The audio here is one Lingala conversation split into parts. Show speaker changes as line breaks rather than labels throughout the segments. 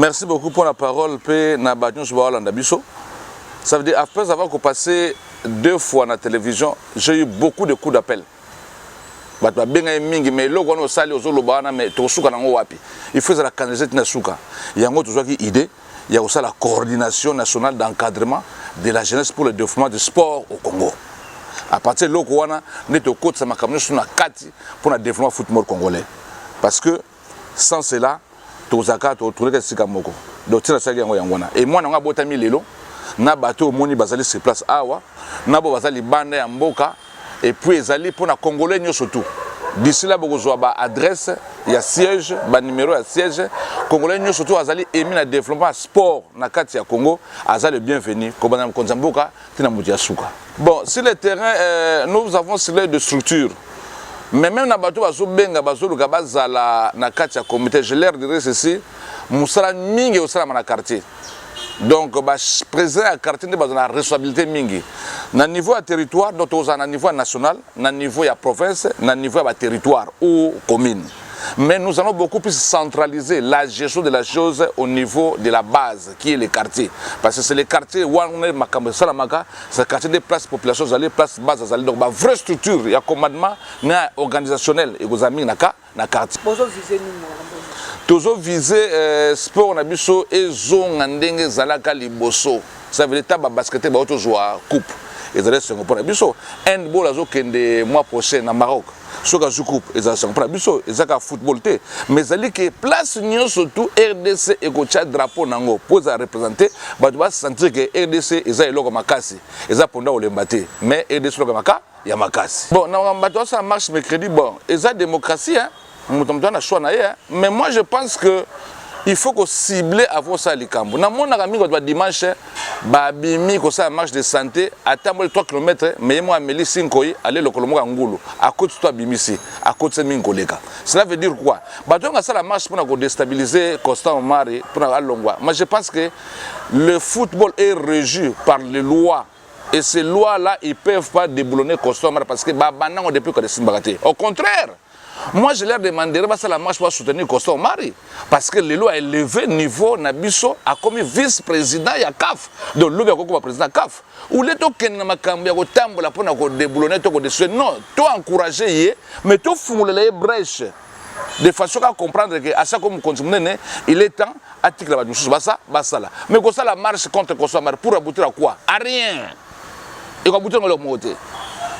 Merci beaucoup pour la parole. Ça veut dire, après avoir passé 2 fois à la télévision, j'ai eu beaucoup de coups d'appel. Il faut la candidature na suka. Il y a une idée, il y a aussi la coordination nationale d'encadrement de la jeunesse pour le développement du sport au Congo. À partir de là, nous avons pour le développement du football congolais. Parce que sans cela, tout ça, tout le monde et moi, je suis lelo na bateau moni bazali se place awa na bo bazali bande ya mboka et puis ezali pour na congolais nyo surtout d'ici là boko zo ba adresse ya siège ba numéro ya siège congolais nyo surtout azali émis na développement sport na kati ya Congo azali bienvenu ko bana konza mboka tina mudia suka. Bon, sur le terrain nous avons cela de structure. Mais même na bateau bazo benga bazo luka bazala na kati ya comité, je leur dirais ceci, musala mingi osala na quartier. Donc, le président du quartier a une responsabilité mingi. Na niveau du territoire, nous avons niveau national, na niveau de la province, na niveau du territoire ou commune. Mais nous allons beaucoup plus centraliser la gestion de la chose au niveau de la base, qui est le quartier. Parce que c'est le quartier où on est c'est le quartier des places population, les places bases. Donc, une vraie structure, il y a un commandement organisationnel et vous avez un quartier. Toujours viser sport na biso ezonga ndenge zalaka liboso. Ça veut dire que basket ba auto jouer coupe. Et ça c'est pour biso handball azo kende mois prochain na Maroc. Soka jou coupe et ça c'est pour biso ezaka football té. Mais zali que place nyo surtout RDC et ko tcha drapeau nango pour ça représenter ba tu vas sentir que RDC eza eloko makasi. Eza ponda olembate. Mais RDC eloko makasi ya makasi. Bon na bato ça marche mercredi bon. Eza démocratie hein. Mais moi je pense que il faut qu'on cible avant ça les camps. Na mon ami quand dimanche ba bimi ko ça marche de santé à 3 km mais moi ameli 5 aller le Kolomoka Ngulu à côté toi bimisi à côté de Minkoleka. Cela veut dire quoi? Ba donc ça la marche pour déstabiliser Constant Omari pour Alongwa. Moi je pense que le football est régi par les lois. Et ces lois-là, ils ne peuvent pas déboulonner Constant Omari parce que ba banang depuis que des Simbagaté. Au contraire, moi, je leur demanderai que la marche pour soutenir Constant Omari. Parce que le loi a élevé niveau Nabiso a comme vice-président de CAF. Donc, le président de CAF. Ou les gens qui ont déboulonné, non, tu encouragé, mais tu as les brèches. De façon à comprendre qu'à chaque fois que nous continuons, il est temps d'article la chose. Mais comme ça, la marche contre Constant Omari, pour aboutir à quoi? À rien. Et pour aboutir à leur moté.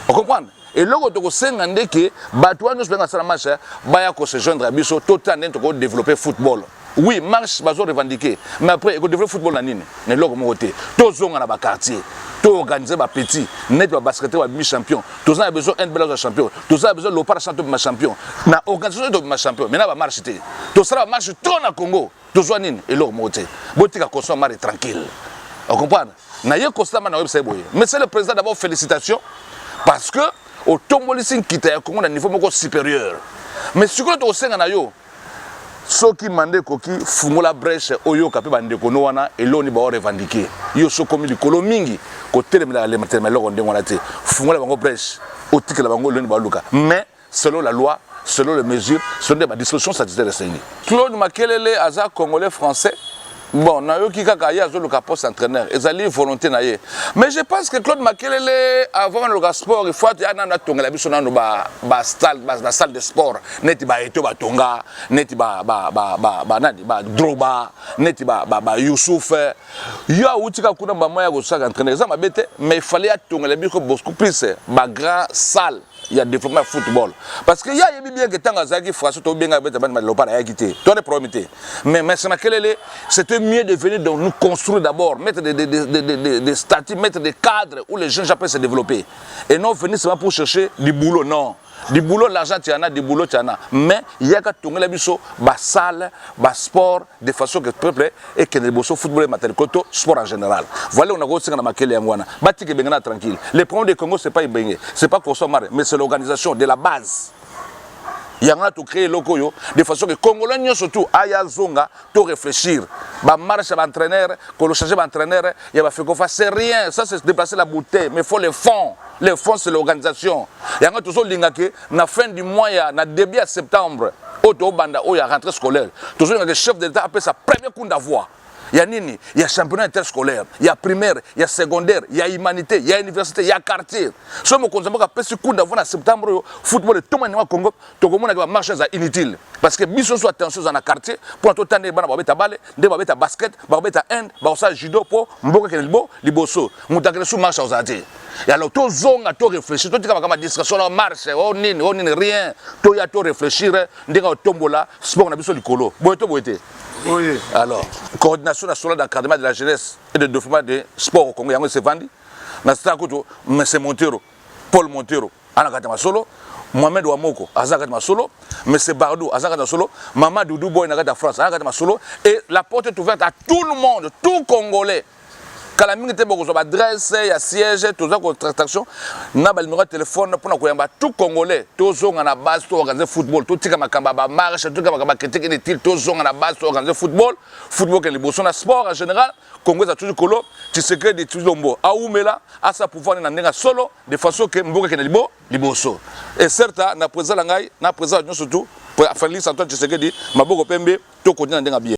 Vous comprenez? Et là, on a que Batouan nous fait la marche, Baya ko se joindre à Bisso, tout le temps pour développer le football. Oui, marche, bazo revendiquer. Mais après, il faut développer le football dans l'île. Mais là, on a tout le monde dans le quartier. Tout organiser les petits, net le basket ou mi-champion. Tout ça a besoin d'un bel champion. Tout ça a besoin de l'opéra champion. Na organisation de ma champion. Mais là, va marcher. Tout ça va marcher tout dans le Congo. Tout ça nine et l'or monté. Botika Constant Omari tranquille. Vous comprenez? Na yé Constant Omari na web. Mais c'est le président d'abord félicitations parce que au tombolising qui est à un niveau supérieur. Mais ce que tu as fait, ceux qui mandent koki fumo la brèche oyo kapi bande konoana et l'on y va revendiquer. Yo so comme du colomingi côté de la maternelle on démonte fumo la bango brèche au titre la bango l'on baluka. Mais selon la loi, selon les mesures, selon les dispositions statutaires de Saint-Denis. Claude Makelele aza congolais français. Bon, na yo ki kaka ya zo le poste entraîneur, ezali volonté na ye. Mais je pense que Claude Makelele avant le sport, il faut na tonga la biso na no ba salle de sport, neti ba eto ba tonga, neti ba Droba, neti ba Youssouf. Ya utika kuna ba moya go saka entraîneur, ça mabete, mais il fallait tonga la biso beaucoup plus ba grand salle. Il y a développement football. Parce qu'il y a bien que tant que France, tu bien mais c'était mieux de venir donc nous construire d'abord, mettre des statuts, mettre des cadres où les jeunes après se développer. Et non venir seulement pour chercher du boulot, non. Du boulot, l'argent, tu en as, du boulot, tu en as. Mais il y a qu'à tourner la biso, bas salle, bas sport, de façon que le peuple et que le football et matériel, sport en général. Voilà, on a aussi dans Makele Yangwana. Bati que Bengana tranquille. Les problèmes du Congo, ce n'est pas Ibengé, ce n'est pas Constant Omari, mais c'est l'organisation de la base. Il y a tout créé loco de façon que les Congolais surtout aya zonga tout réfléchir. Ba marche d'entraîneur, que le changer d'entraîneur, il va faire qu'on fasse rien, ça c'est déplacer la bouteille, mais il faut les fonds. Les fonds c'est l'organisation. Il y a toujours l'ingake na fin du mois na début septembre. poto banda o ya rentrée scolaire toujours le chef de l'état appelle sa première coup d'avoir. Il y a nini, il y a championnat interscolaire, il y a primaire, il y a secondaire, il y a humanité, il y a université, il y a quartier. Si on consomme pas ce coup d'avoir en septembre football tout le monde au Congo, tout le monde va marcher inutile parce que mission soit attention dans le quartier pour tout temps bana babeta balle, de babeta basket, babeta hand, babeta judo pour mboka kelbo liboso. Mutakele sous marche aux ati. Et alors tout zonga tout réfléchir, tout comme distraction la marche, on nini rien, tout y a tout réfléchir, ndinga tombola, sport na biso likolo. Boyeto boyete.
Oui.
Alors, coordination nationale d'encadrement de la jeunesse et de développement de sport au Congo, c'est Vandi. Nastakuto, M. Montero, Paul Montero, Anakatama Solo, Mohamed Ouamoko, Azakatama Solo, M. Bardou, Azakatama Solo, Maman Doudou Boy, Nakata France, Azakatama Solo, et la porte est ouverte à tout le monde, tout Congolais. Quand la minute est beaucoup, adresse, il y a siège, tout ça, contraction, n'a pas le numéro de téléphone pour nous tout Congolais, tout zone à la base, tout organiser football, tout tika makamba marche, tout tika makamba critique des titres, tout zone à la base, tout organiser football, football qui est le bon sport en général, Congo a toujours colo, tu sais que des trucs lombo, à Oumela, à sa pouvoir n'en solo, de façon que Mboka qui est le bosso. Et certes, na présent langai, na présent surtout, pour faire lire Antoine Tshisekedi, Maboko Pembe, tout continue dans bien.